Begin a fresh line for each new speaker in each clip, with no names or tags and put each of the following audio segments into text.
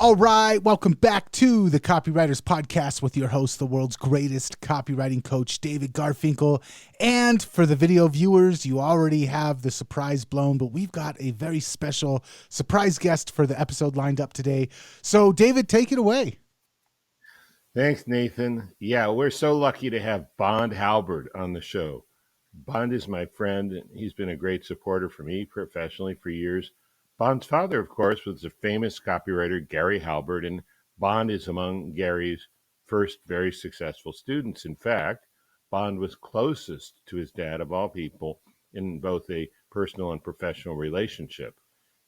All right, welcome back to the Copywriters Podcast with your host, the world's greatest copywriting coach, David Garfinkel. And for the video viewers, you already have the surprise blown, but we've got a very special surprise guest for the episode lined up today. So, David, take it away.
Thanks, Nathan. Yeah, we're so lucky to have Bond Halbert on the show. Bond is my friend, and he's been a great supporter for me professionally for years. Bond's father, of course, was the famous copywriter Gary Halbert, and Bond is among Gary's first very successful students. In fact, Bond was closest to his dad of all people in both a personal and professional relationship.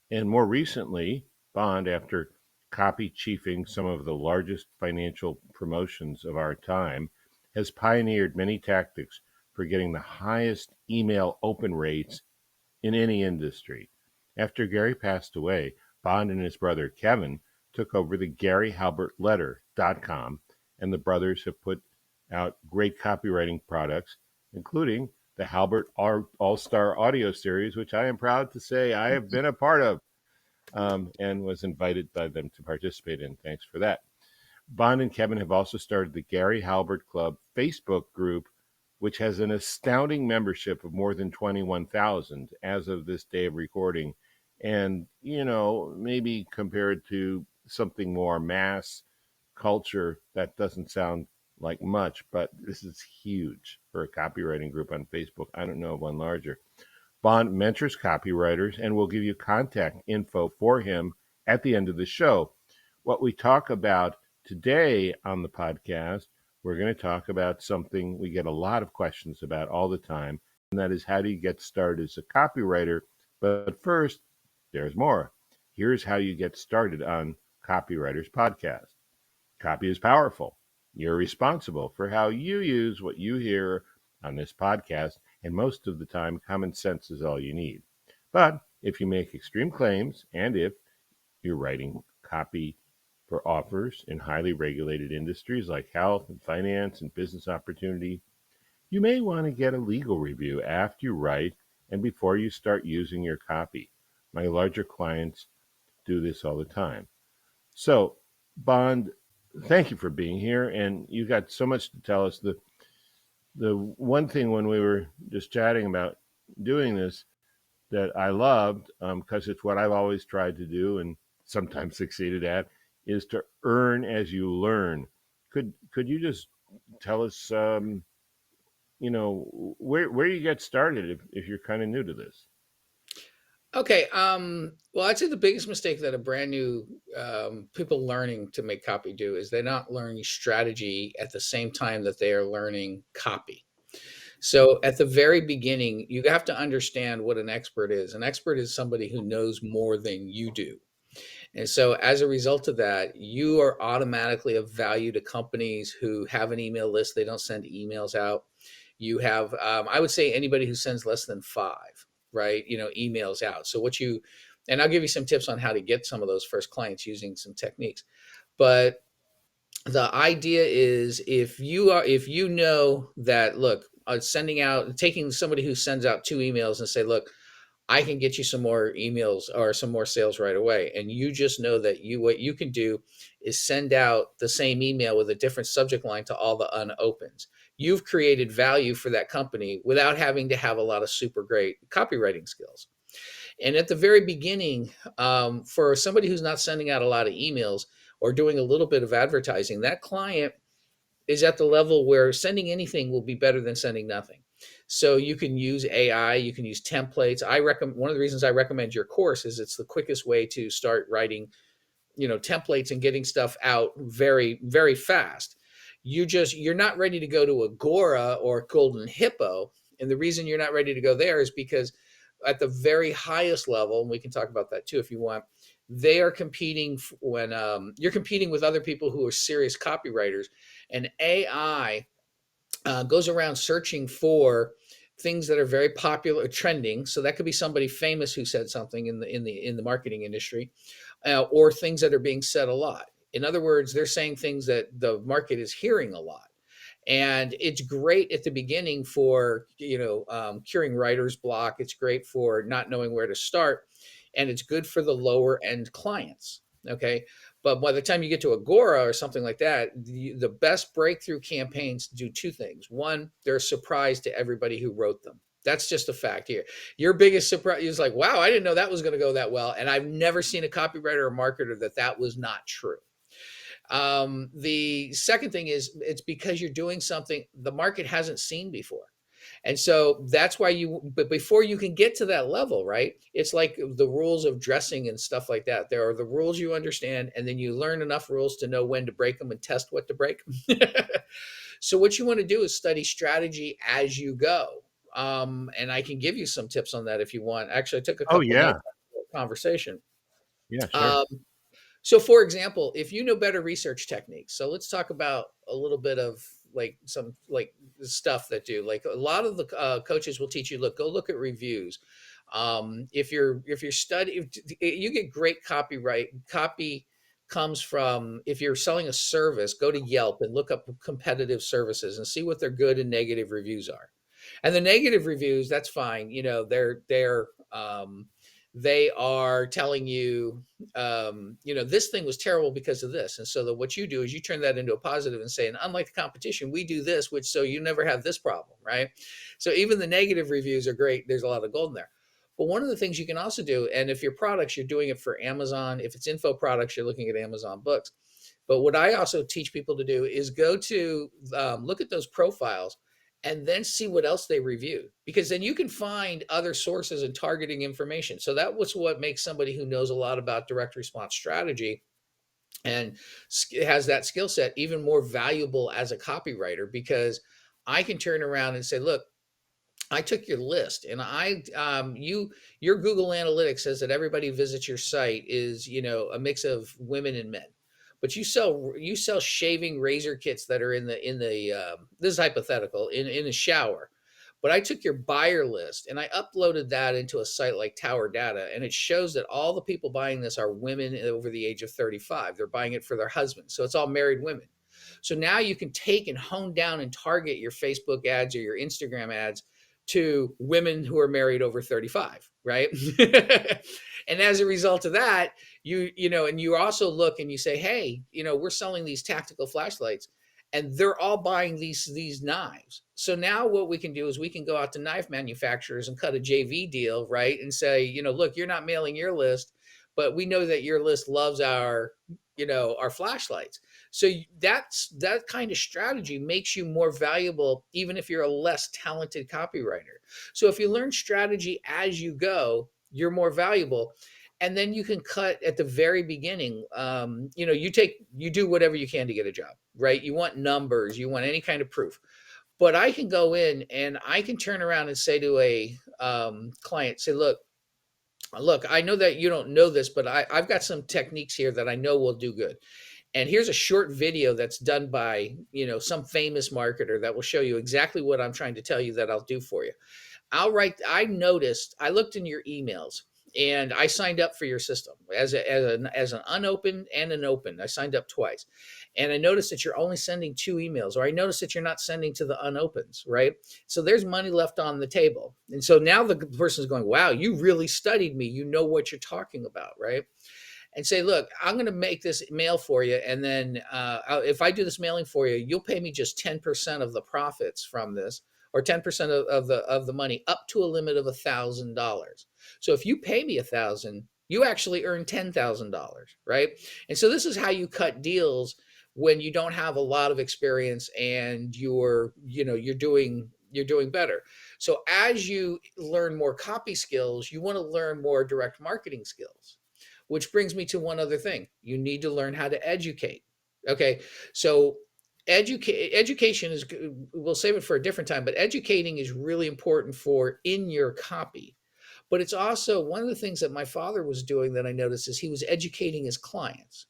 And more recently, Bond, after copy chiefing some of the largest financial promotions of our time, has pioneered many tactics for getting the highest email open rates in any industry. After Gary passed away, Bond and his brother Kevin took over the GaryHalbertLetter.com, and the brothers have put out great copywriting products, including the Halbert All-Star Audio Series, which I am proud to say I have been a part of and was invited by them to participate in. Thanks for that. Bond and Kevin have also started the Gary Halbert Club Facebook group, which has an astounding membership of more than 21,000 as of this day of recording. And, maybe compared to something more mass culture, that doesn't sound like much, but this is huge for a copywriting group on Facebook. I don't know of one larger. Bond mentors copywriters and will give you contact info for him at the end of the show. What we talk about today on the podcast, we're going to talk about something we get a lot of questions about all the time, and that is how do you get started as a copywriter? But first, there's more. Here's how you get started on Copywriters Podcast. Copy is powerful. You're responsible for how you use what you hear on this podcast, and most of the time, common sense is all you need. But if you make extreme claims, and if you're writing copy for offers in highly regulated industries like health and finance and business opportunity, you may want to get a legal review after you write and before you start using your copy. My larger clients do this all the time. So, Bond, thank you for being here, and you got so much to tell us. The one thing when we were just chatting about doing this that I loved, because it's what I've always tried to do and sometimes succeeded at, is to earn as you learn. Could you just tell us, where you get started if you're kind of new to this?
Okay. Well, I'd say the biggest mistake that a brand new people learning to make copy do is they're not learning strategy at the same time that they are learning copy. So at the very beginning, you have to understand what an expert is. An expert is somebody who knows more than you do. And so as a result of that, you are automatically of value to companies who have an email list. They don't send emails out. You have, I would say anybody who sends less than 5, right? Emails out. So and I'll give you some tips on how to get some of those first clients using some techniques. But the idea is if you know that, look, taking somebody who sends out 2 emails and say, look, I can get you some more emails or some more sales right away. And you just know that what you can do is send out the same email with a different subject line to all the unopens. You've created value for that company without having to have a lot of super great copywriting skills. And at the very beginning, for somebody who's not sending out a lot of emails or doing a little bit of advertising, that client is at the level where sending anything will be better than sending nothing. So you can use AI, you can use templates. One of the reasons I recommend your course is it's the quickest way to start writing, templates and getting stuff out very, very fast. You're not ready to go to Agora or Golden Hippo. And the reason you're not ready to go there is because at the very highest level, and we can talk about that too if you want, they are competing when you're competing with other people who are serious copywriters, and AI goes around searching for things that are very popular, trending. So that could be somebody famous who said something in the marketing industry, or things that are being said a lot. In other words, they're saying things that the market is hearing a lot. And it's great at the beginning for, curing writer's block. It's great for not knowing where to start. And it's good for the lower end clients. Okay. But by the time you get to Agora or something like that, the best breakthrough campaigns do two things. One, they're a surprise to everybody who wrote them. That's just a fact here. Your biggest surprise is like, wow, I didn't know that was going to go that well. And I've never seen a copywriter or marketer that was not true. The second thing is it's because you're doing something the market hasn't seen before. And so that's why but before you can get to that level, right? It's like the rules of dressing and stuff like that. There are the rules you understand, and then you learn enough rules to know when to break them and test what to break. So what you want to do is study strategy as you go. And I can give you some tips on that if you want. Actually, I took a
Oh,
couple
yeah.
notes on the conversation.
Yeah, sure.
Um, so for example, if you know better research techniques, so let's talk about a little bit of like some like stuff that do like a lot of the coaches will teach you, go look at reviews. If you're studying, you get great copy comes from, if you're selling a service, go to Yelp and look up competitive services and see what their good and negative reviews are. And the negative reviews, that's fine. They are telling you, this thing was terrible because of this. And so what you do is you turn that into a positive and say, and unlike the competition, we do this, so you never have this problem, right? So even the negative reviews are great. There's a lot of gold in there. But one of the things you can also do, and if your products, you're doing it for Amazon, if it's info products, you're looking at Amazon books. But what I also teach people to do is go to look at those profiles and then see what else they reviewed, because then you can find other sources and targeting information. So that was what makes somebody who knows a lot about direct response strategy and has that skill set even more valuable as a copywriter, because I can turn around and say, look, I took your list and your Google Analytics says that everybody who visits your site is, a mix of women and men. But you sell shaving razor kits that are in the this is hypothetical, in a shower. But I took your buyer list and I uploaded that into a site like Tower Data, and it shows that all the people buying this are women over the age of 35. They're buying it for their husbands. So it's all married women. So now you can take and hone down and target your Facebook ads or your Instagram ads to women who are married over 35, right? And as a result of that, and you also look and you say, hey, we're selling these tactical flashlights and they're all buying these knives. So now what we can do is we can go out to knife manufacturers and cut a JV deal, right? And say, look, you're not mailing your list, but we know that your list loves our flashlights. So that kind of strategy makes you more valuable, even if you're a less talented copywriter. So if you learn strategy as you go, you're more valuable. And then you can cut at the very beginning. You do whatever you can to get a job, right? You want numbers, you want any kind of proof. But I can go in and I can turn around and say to a client, say, look, I know that you don't know this, but I've got some techniques here that I know will do good. And here's a short video that's done by, some famous marketer that will show you exactly what I'm trying to tell you that I'll do for you. I looked in your emails and I signed up for your system as an unopened and an open. I signed up twice. And I noticed that you're only sending 2 emails, or I noticed that you're not sending to the unopens, right? So there's money left on the table. And so now the person's going, wow, you really studied me. You know what you're talking about, right? And say, look, I'm going to make this mail for you. And then if I do this mailing for you, you'll pay me just 10% of the profits from this, or 10% of the money, up to a limit of $1,000. So if you pay me $1,000, you actually earn $10,000, right? And so this is how you cut deals when you don't have a lot of experience and you're doing better. So as you learn more copy skills, you want to learn more direct marketing skills, which brings me to one other thing. You need to learn how to educate. Okay. So education is, we'll save it for a different time, but educating is really important for in your copy. But it's also one of the things that my father was doing that I noticed is he was educating his clients.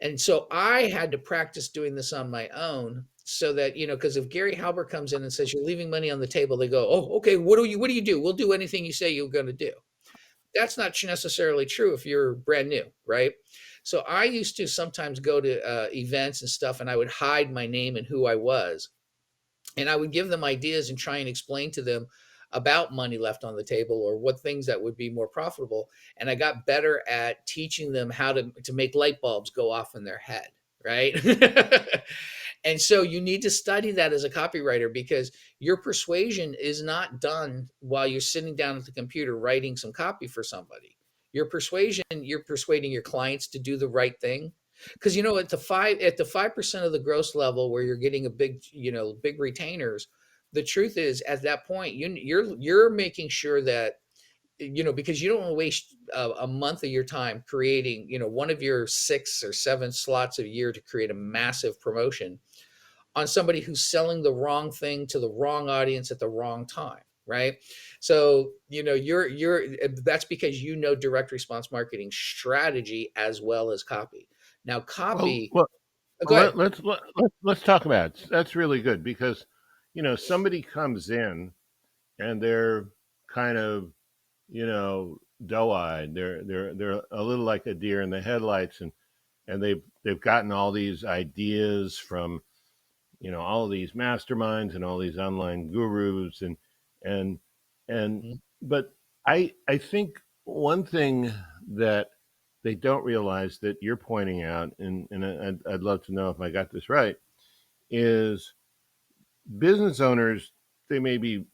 And so I had to practice doing this on my own, so that, because if Gary Halbert comes in and says, you're leaving money on the table, they go, oh, okay, what do you do? We'll do anything you say you're going to do. That's not necessarily true if you're brand new, right? So I used to sometimes go to events and stuff, and I would hide my name and who I was. And I would give them ideas and try and explain to them about money left on the table or what things that would be more profitable. And I got better at teaching them how to make light bulbs go off in their head, right? And so you need to study that as a copywriter, because your persuasion is not done while you're sitting down at the computer writing some copy for somebody. Your persuasion, you're persuading your clients to do the right thing. Because at the 5% of the gross level where you're getting a big retainers, the truth is at that point you're making sure that because you don't want to waste a month of your time creating one of your 6 or 7 slots a year to create a massive promotion on somebody who's selling the wrong thing to the wrong audience at the wrong time, right? So you're that's because direct response marketing strategy as well as copy. Now
Well,
copy.
well,
Go ahead.
let's talk about it. That's really good because somebody comes in and they're kind of doe-eyed. They're a little like a deer in the headlights, and they've gotten all these ideas from all of these masterminds and all these online gurus and and
Mhm.
but I think one thing that they don't realize that you're pointing out, and I'd love to know if I got this right, is business owners, they may be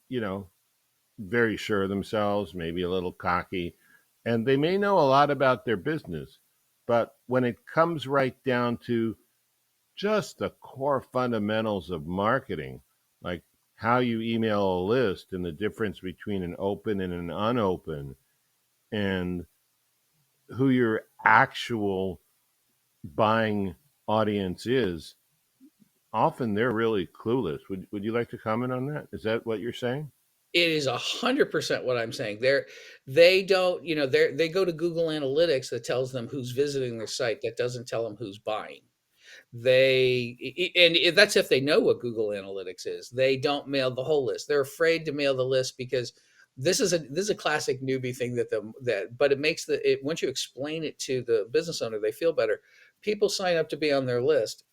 very sure of themselves, maybe a little cocky, and they may know a lot about their business, but when it comes right down to just the core fundamentals of marketing, like how you email a list and the difference between an open and an unopen, and who your actual buying audience is, often they're really clueless. Would you like to comment on that? Is that what you're saying?
It is 100% what I'm saying. They don't, they go to Google Analytics that tells them who's visiting their site. That doesn't tell them who's buying. And that's if they know what Google Analytics is. They don't mail the whole list. They're afraid to mail the list because this is a classic newbie thing but it makes once you explain it to the business owner, they feel better. People sign up to be on their list,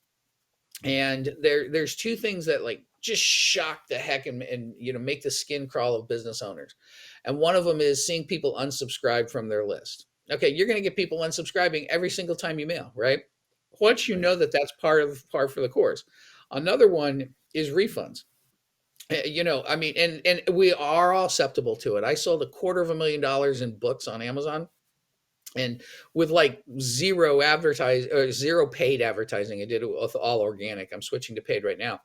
and there's 2 things that like just shock the heck and make the skin crawl of business owners. And one of them is seeing people unsubscribe from their list. Okay, you're going to get people unsubscribing every single time you mail, right? Once you
Right.
know that that's par for the course. Another one is refunds. I mean, and we are all susceptible to it. I sold $250,000 in books on Amazon, and with like zero paid advertising. I did it with all organic. I'm switching to paid right now.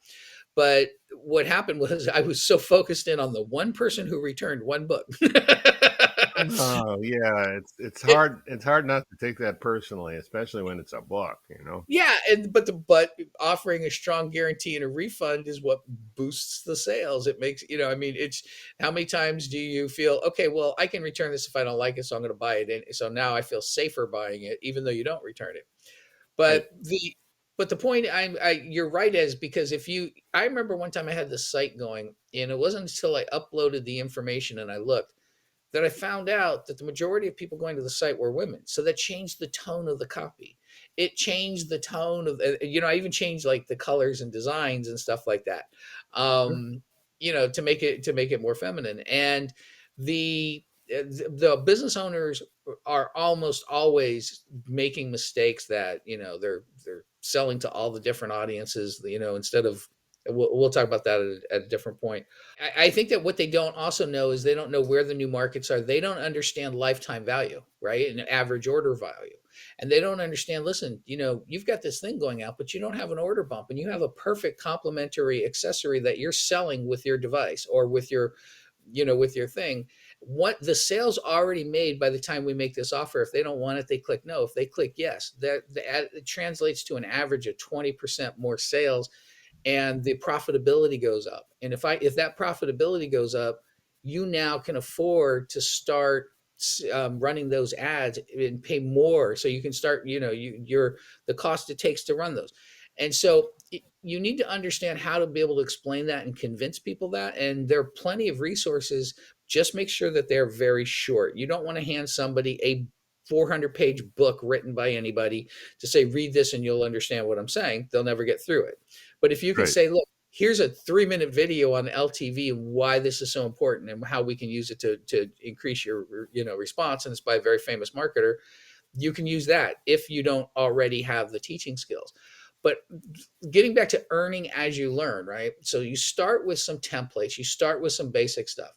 But what happened was I was so focused in on the one person who returned one book.
Oh yeah, it's
It,
hard. It's hard not to take that personally, especially when it's a book.
yeah, but offering a strong guarantee and a refund is what boosts the sales. It makes, I mean, it's how many times do you feel, okay, well, I can return this if I don't like it, so I'm going to buy it. And so now I feel safer buying it, even though you don't return it.
I
But the point you're right, is because I remember one time I had this site going, and it wasn't until I uploaded the information and I looked that I found out that the majority of people going to the site were women. So that changed the tone of the copy. It changed the tone of, I even changed like the colors and designs and stuff like that, to make it more feminine. And the business owners are almost always making mistakes that they're selling to all the different audiences, instead of, we'll talk about that at a different point. I think that what they don't also know is they don't know where the new markets are. They don't understand lifetime value, right? And average order value. And they don't understand, listen, you've got this thing going out, but you don't have an order bump, and you have a perfect complementary accessory that you're selling with your device or with your thing. What the sales already made by the time we make this offer. If they don't want it, they click no. If they click yes, it translates to an average of 20% more sales, and the profitability goes up. And if that profitability goes up, you now can afford to start running those ads and pay more, so you can start, the cost it takes to run those. And so you need to understand how to be able to explain that and convince people that. And there are plenty of resources. Just make sure that they're very short. You don't want to hand somebody a 400-page book written by anybody to say, read this and you'll understand what I'm saying. They'll never get through it. But if you can
Right.
say, look, here's a 3-minute video on LTV and why this is so important and how we can use it to increase your response. And it's by a very famous marketer. You can use that if you don't already have the teaching skills. But getting back to earning as you learn, right? So you start with some templates, you start with some basic stuff.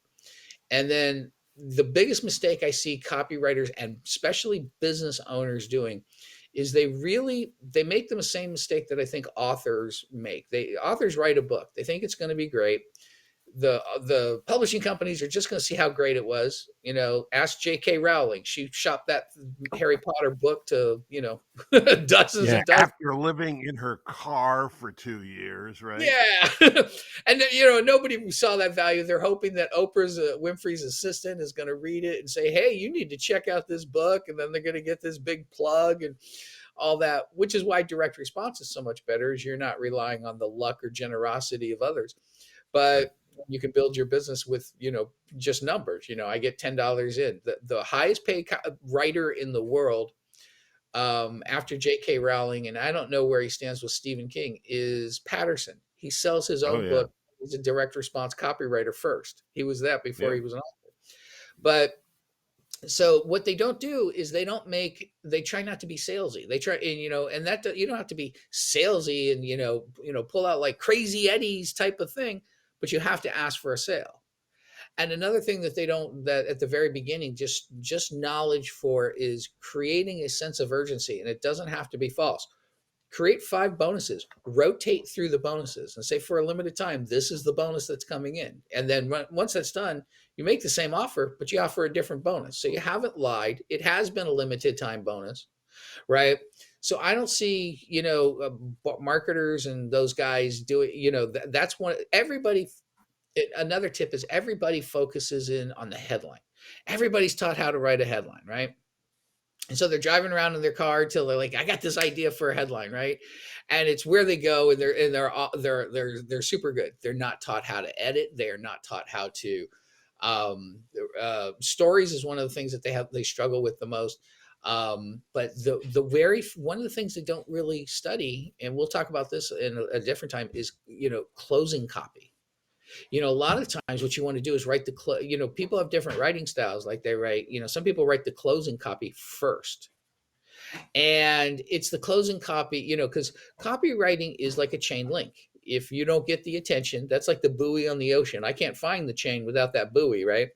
And then the biggest mistake I see copywriters and especially business owners doing is they make the same mistake that I think authors make. Authors write a book. They think it's going to be great. The publishing companies are just going to see how great it was. Ask J.K. Rowling. She shopped that Harry Potter book to, dozens and dozens.
After living in her car for 2 years, right?
Yeah. And nobody saw that value. They're hoping that Winfrey's assistant is going to read it and say, hey, you need to check out this book. And then they're going to get this big plug and all that, which is why direct response is so much better, is you're not relying on the luck or generosity of others. But you can build your business with, just numbers. I get $10 in. The highest paid writer in the world, after J.K. Rowling, and I don't know where he stands with Stephen King, is Patterson. He sells his own book. He's a direct response copywriter first. He was that before he was an author. But so what they don't do is they try not to be salesy. They try, and that you don't have to be salesy and, pull out like Crazy Eddie's type of thing, but you have to ask for a sale. And another thing that that at the very beginning, just knowledge for, is creating a sense of urgency. And it doesn't have to be false. Create 5 bonuses, rotate through the bonuses and say, for a limited time, this is the bonus that's coming in. And then once that's done, you make the same offer, but you offer a different bonus. So you haven't lied. It has been a limited time bonus, right? So I don't see, marketers and those guys do it. That's one. Another tip is everybody focuses in on the headline. Everybody's taught how to write a headline, right? And so they're driving around in their car till they're like, I got this idea for a headline, right? And it's where they go, and they're super good. They're not taught how to edit. They are not taught how to. Stories is one of the things that they struggle with the most. But one of the things they don't really study, and we'll talk about this in a different time, is closing copy. A lot of times what you want to do is write people have different writing styles. Like they write, some people write the closing copy first. And it's the closing copy, because copywriting is like a chain link. If you don't get the attention, that's like the buoy on the ocean. I can't find the chain without that buoy, right?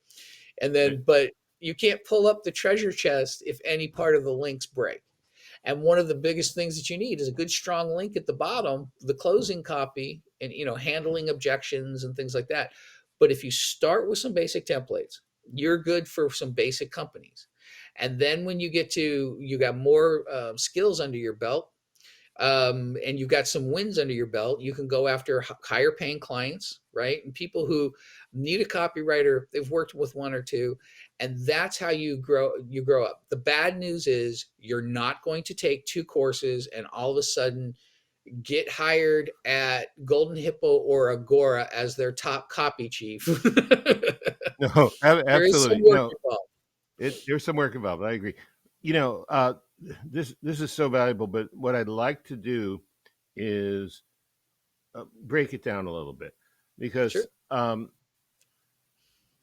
And then, but you can't pull up the treasure chest if any part of the links break. And one of the biggest things that you need is a good, strong link at the bottom, the closing copy, and, handling objections and things like that. But if you start with some basic templates, you're good for some basic companies. And then when you got more skills under your belt, and you got some wins under your belt, you can go after higher paying clients, right? And people who need a copywriter, they've worked with one or two, and that's how you grow up. The bad news is you're not going to take 2 courses and all of a sudden get hired at Golden Hippo or Agora as their top copy chief.
No, absolutely. No, there's some work involved. I agree. This is so valuable, but what I'd like to do is break it down a little bit, because
Sure.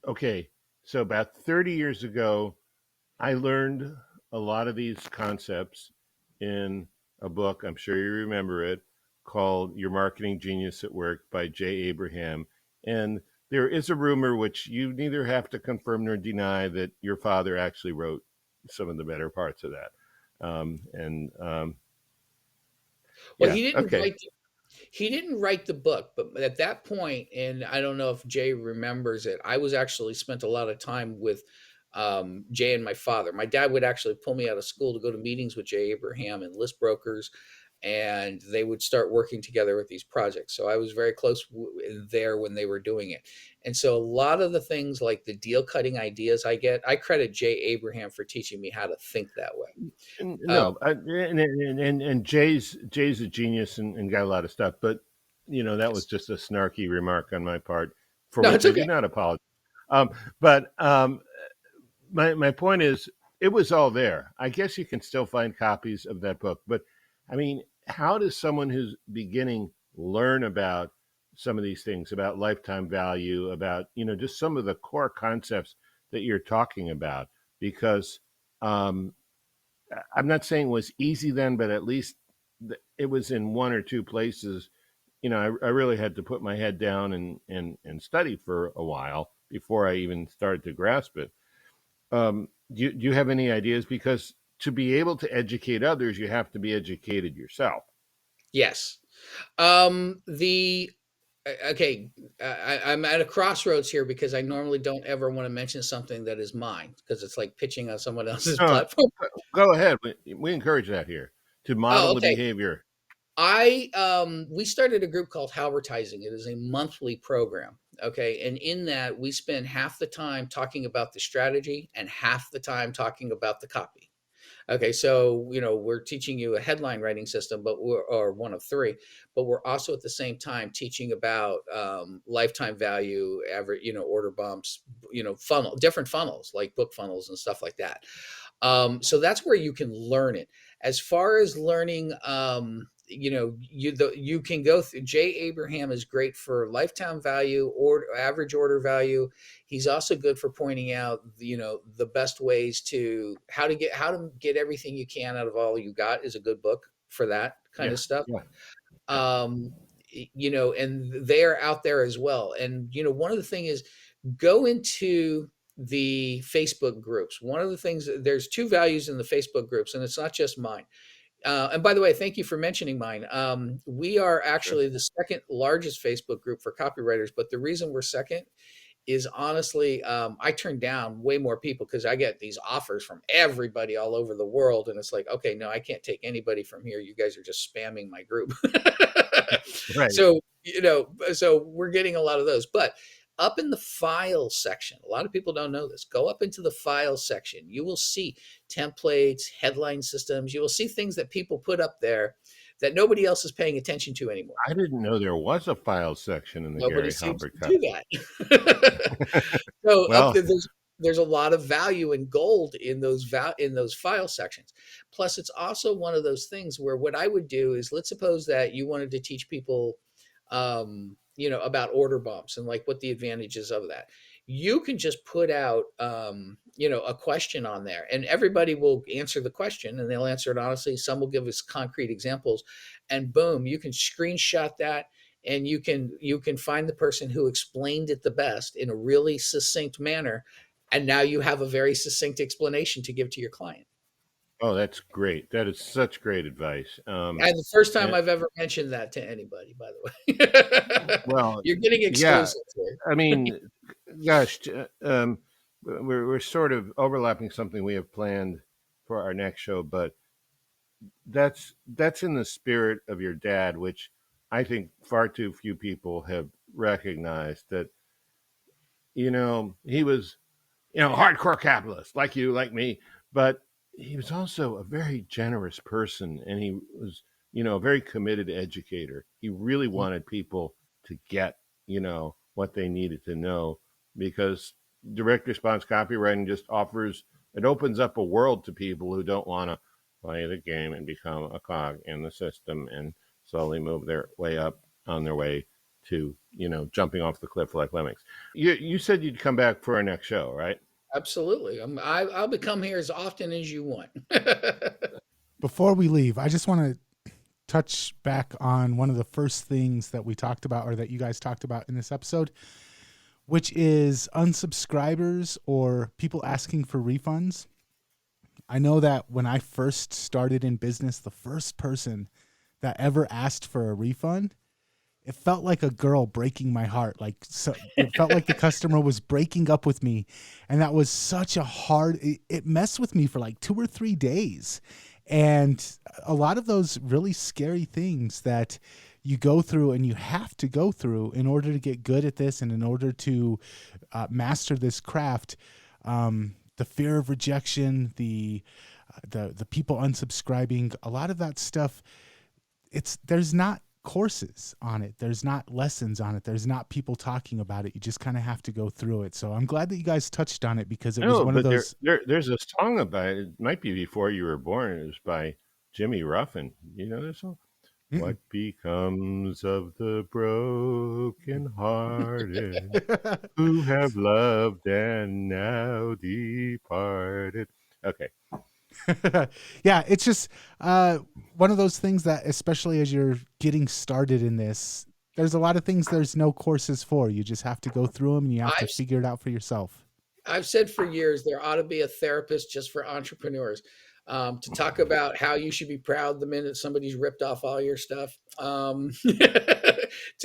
Okay, so about 30 years ago, I learned a lot of these concepts in a book, I'm sure you remember it, called Your Marketing Genius at Work by Jay Abraham. And there is a rumor, which you neither have to confirm nor deny, that your father actually wrote some of the better parts of that.
He didn't write the book, but at that point, and I don't know if Jay remembers it, I was actually spent a lot of time with Jay and my father. My dad would actually pull me out of school to go to meetings with Jay Abraham and list brokers, and they would start working together with these projects. So I was very close there when they were doing it. And so a lot of the things like the deal cutting ideas I credit Jay Abraham for teaching me how to think that way.
And Jay's a genius and got a lot of stuff, but that was just a snarky remark on my part, for which I do not apologize. My point is, it was all there. I guess you can still find copies of that book, but I mean, how does someone who's beginning learn about some of these things about lifetime value, about, just some of the core concepts that you're talking about, because I'm not saying it was easy then, but at least it was in one or two places. I really had to put my head down and study for a while before I even started to grasp it. Do you have any ideas? Because to be able to educate others, you have to be educated yourself.
Yes. The Okay, I'm at a crossroads here because I normally don't ever want to mention something that is mine because it's like pitching on someone else's
No,
platform.
go ahead. We encourage that here, to model
Oh,
the
okay.
behavior.
We started a group called Halbertizing. It is a monthly program. Okay. And in that, we spend half the time talking about the strategy and half the time talking about the copy. Okay, so we're teaching you a headline writing system, or one of three, but we're also at the same time teaching about lifetime value, average, order bumps, different funnels like book funnels and stuff like that. So that's where you can learn it. As far as learning, you can go through. Jay Abraham is great for lifetime value or average order value. He's also good for pointing out, the best ways to how to get everything you can out of all you got is a good book for that kind
Yeah,
of stuff.
yeah, yeah.
Um, and they're out there as well. And one of the things is go into the Facebook groups. One of the things, there's two values in the Facebook groups, and it's not just mine. And by the way, thank you for mentioning mine. We are
Sure.
actually the second largest Facebook group for copywriters, but the reason we're second is honestly, I turn down way more people because I get these offers from everybody all over the world. And it's like, okay, no, I can't take anybody from here. You guys are just spamming my group.
Right.
So, so we're getting a lot of those. But up in the file section, a lot of people don't know this. Go up into the file section. You will see templates, headline systems. You will see things that people put up there that nobody else is paying attention to anymore.
I didn't know there was a file section in the
Nobody
Gary
seems
Halbert
to
cut.
do that. So up
Well,
there, there's a lot of value and gold in those file sections. Plus, it's also one of those things where what I would do is, let's suppose that you wanted to teach people, about order bumps and like what the advantages of that. You can just put out, a question on there, and everybody will answer the question, and they'll answer it honestly. Some will give us concrete examples, and boom, you can screenshot that, and you can find the person who explained it the best in a really succinct manner, and now you have a very succinct explanation to give to your client.
oh, that's great. That is such great advice.
And the first time
And,
I've ever mentioned that to anybody, by the way.
well,
You're getting
yeah.
exclusive here.
I mean, gosh, we're sort of overlapping something we have planned for our next show, but that's in the spirit of your dad, which I think far too few people have recognized. That he was hardcore capitalist, like you, like me, but he was also a very generous person, and he was, a very committed educator. He really wanted people to get, what they needed to know, because direct response copywriting just it opens up a world to people who don't want to play the game and become a cog in the system and slowly move their way up on their way to, jumping off the cliff like lemmings. You said you'd come back for our next show, right?
Absolutely. I'll become here as often as you want.
Before we leave, I just want to touch back on one of the first things that we talked about, or that you guys talked about in this episode, which is unsubscribers or people asking for refunds. I know that when I first started in business, the first person that ever asked for a refund, it felt like a girl breaking my heart. It felt like the customer was breaking up with me. And that was such a it messed with me for like 2 or 3 days. And a lot of those really scary things that you go through and you have to go through in order to get good at this and in order to master this craft, the fear of rejection, the people unsubscribing, a lot of that stuff, there's not courses on it. There's not lessons on it. There's not people talking about it. You just kind of have to go through it. So I'm glad that you guys touched on it, because it was one of those.
There's a song about it. It might be before you were born. It was by Jimmy Ruffin. You know this song? What becomes of the broken hearted who have loved and now departed? Okay.
Yeah, it's just one of those things that, especially as you're getting started in this, there's a lot of things there's no courses for. You just have to go through them and you have to
I've
figure it out for yourself.
I've said for years there ought to be a therapist just for entrepreneurs, to talk about how you should be proud the minute somebody's ripped off all your stuff. To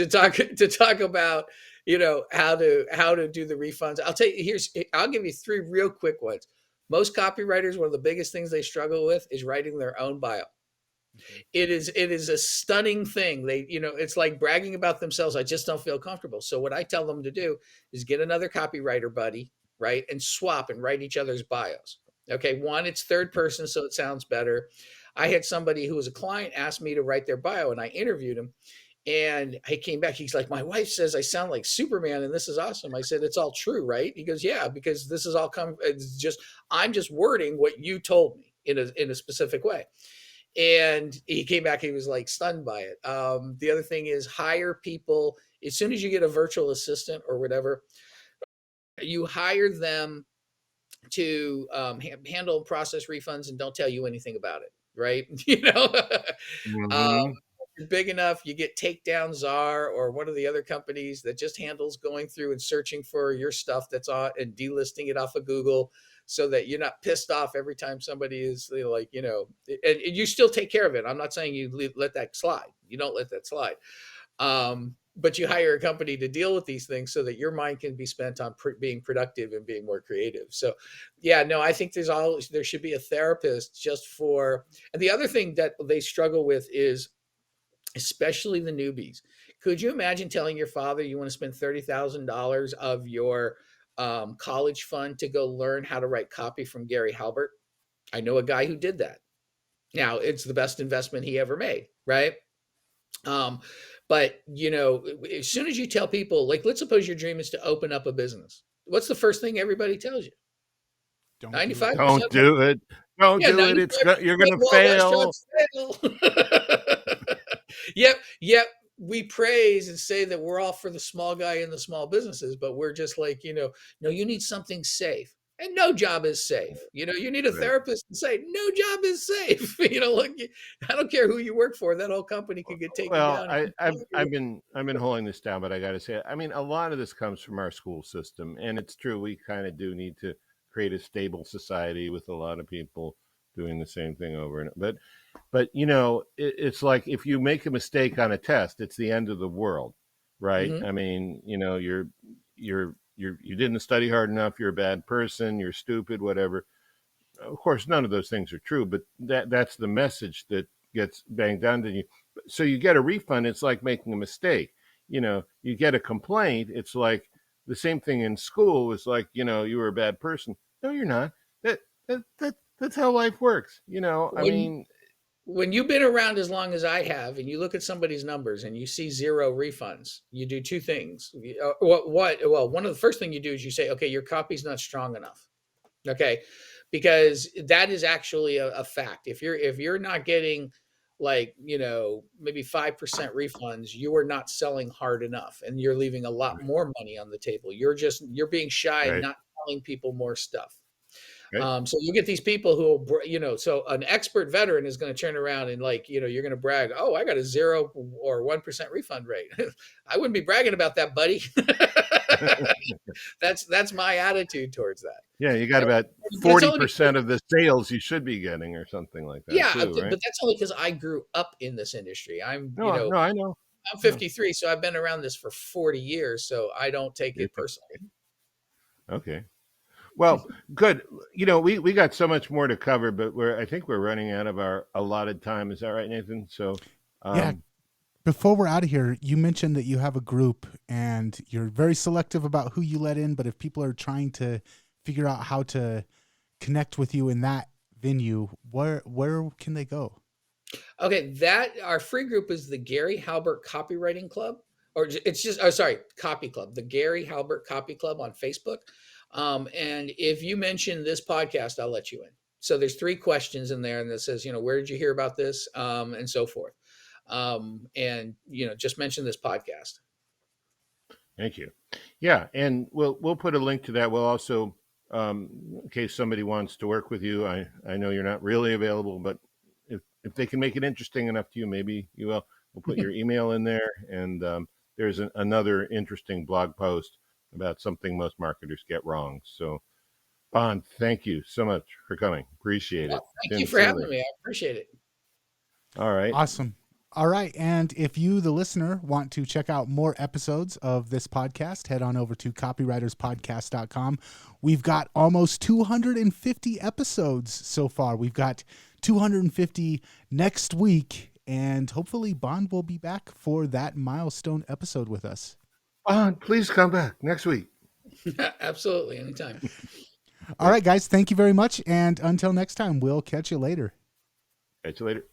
talk about how to do the refunds. I'll give you three real quick ones. Most copywriters, one of the biggest things they struggle with is writing their own bio. It is a stunning thing. It's like bragging about themselves. I just don't feel comfortable. So what I tell them to do is get another copywriter buddy, right, and swap and write each other's bios. Okay, one, it's third person, so it sounds better. I had somebody who was a client ask me to write their bio, and I interviewed him. And he came back. He's like, my wife says I sound like Superman, and this is awesome. I said, it's all true, right? He goes, yeah, because this is all come. It's just I'm just wording what you told me in a specific way. And he came back, he was like stunned by it. The other thing is hire people. As soon as you get a virtual assistant or whatever, you hire them to handle and process refunds and don't tell you anything about it, right?
Mm-hmm.
You're big enough, you get Takedown Czar or one of the other companies that just handles going through and searching for your stuff that's on and delisting it off of Google, so that you're not pissed off every time somebody is and you still take care of it. I'm not saying you let that slide. You don't let that slide. But you hire a company to deal with these things so that your mind can be spent on being productive and being more creative. So, yeah, no, I think there should be a therapist just for. And the other thing that they struggle with is, especially the newbies. Could you imagine telling your father you want to spend $30,000 of your college fund to go learn how to write copy from Gary Halbert? I know a guy who did that. Now, it's the best investment he ever made, right? But as soon as you tell people, like, let's suppose your dream is to open up a business. What's the first thing everybody tells you?
Don't
95%.
Don't do it. Don't
Yeah,
do it.
95%.
You're going to
Well,
fail.
restaurants fail. Yep. We praise and say that we're all for the small guy in the small businesses, but we're just like, no, you need something safe. And no job is safe. You need a
Right.
therapist to say, no job is safe. Look, I don't care who you work for. That whole company could get taken
Well,
down.
I've been holding this down, but I got to say, I mean, a lot of this comes from our school system, and it's true. We kind of do need to create a stable society with a lot of people doing the same thing over and but it's like if you make a mistake on a test, it's the end of the world, right?
Mhm.
I mean, you didn't study hard enough. You're a bad person. You're stupid. Whatever. Of course, none of those things are true, but that's the message that gets banged down to you. So you get a refund. It's like making a mistake. You get a complaint. It's like the same thing in school. It's like you were a bad person. No, you're not. That's how life works. I
When
mean,
when you've been around as long as I have, and you look at somebody's numbers and you see zero refunds, you do two things. Well, one of the first thing you do is you say, okay, your copy's not strong enough. Okay, because that is actually a fact. If you're not getting like maybe 5% refunds, you are not selling hard enough, and you're leaving a lot more money on the table. You're being shy and
right,
not telling people more stuff.
right.
So you get these people who, so an expert veteran is going to turn around and you're going to brag, oh, I got a 0 or 1% refund rate. I wouldn't be bragging about that, buddy. That's my attitude towards that.
Yeah, you got about
But it's only
40% of the sales you should be getting, or something like that,
Yeah,
too, right?
but that's only because I grew up in this industry.
No, no, I know.
I'm
No,
53, so I've been around this for 40 years, so I don't take
you're
it personally.
okay. Well, good. We got so much more to cover, but I think we're running out of our allotted time. Is that right, Nathan? So,
Yeah.
um,
Before we're out of here, you mentioned that you have a group and you're very selective about who you let in. But if people are trying to figure out how to connect with you in that venue, where can they go?
Okay, our free group is the Gary Halbert Copywriting Club, or it's just Copy Club, the Gary Halbert Copy Club on Facebook. And if you mention this podcast, I'll let you in. So there's 3 questions in there, and that says, where did you hear about this, and so forth. and just mention this podcast.
Thank you. Yeah, and we'll put a link to that. We'll also, in case somebody wants to work with you, I know you're not really available, but if they can make it interesting enough to you, maybe you will. We'll put your email in there, and there's another interesting blog post about something most marketers get wrong. So, Bond, thank you so much for coming. Appreciate it.
Thank you for having me. I appreciate it.
All right.
Awesome. All right. And if you, the listener, want to check out more episodes of this podcast, head on over to copywriterspodcast.com. We've got almost 250 episodes so far. We've got 250 next week, and hopefully Bond will be back for that milestone episode with us.
Bond, please come back next week.
Absolutely. Anytime.
All right, guys. Thank you very much. And until next time, we'll catch you later.
Catch you later.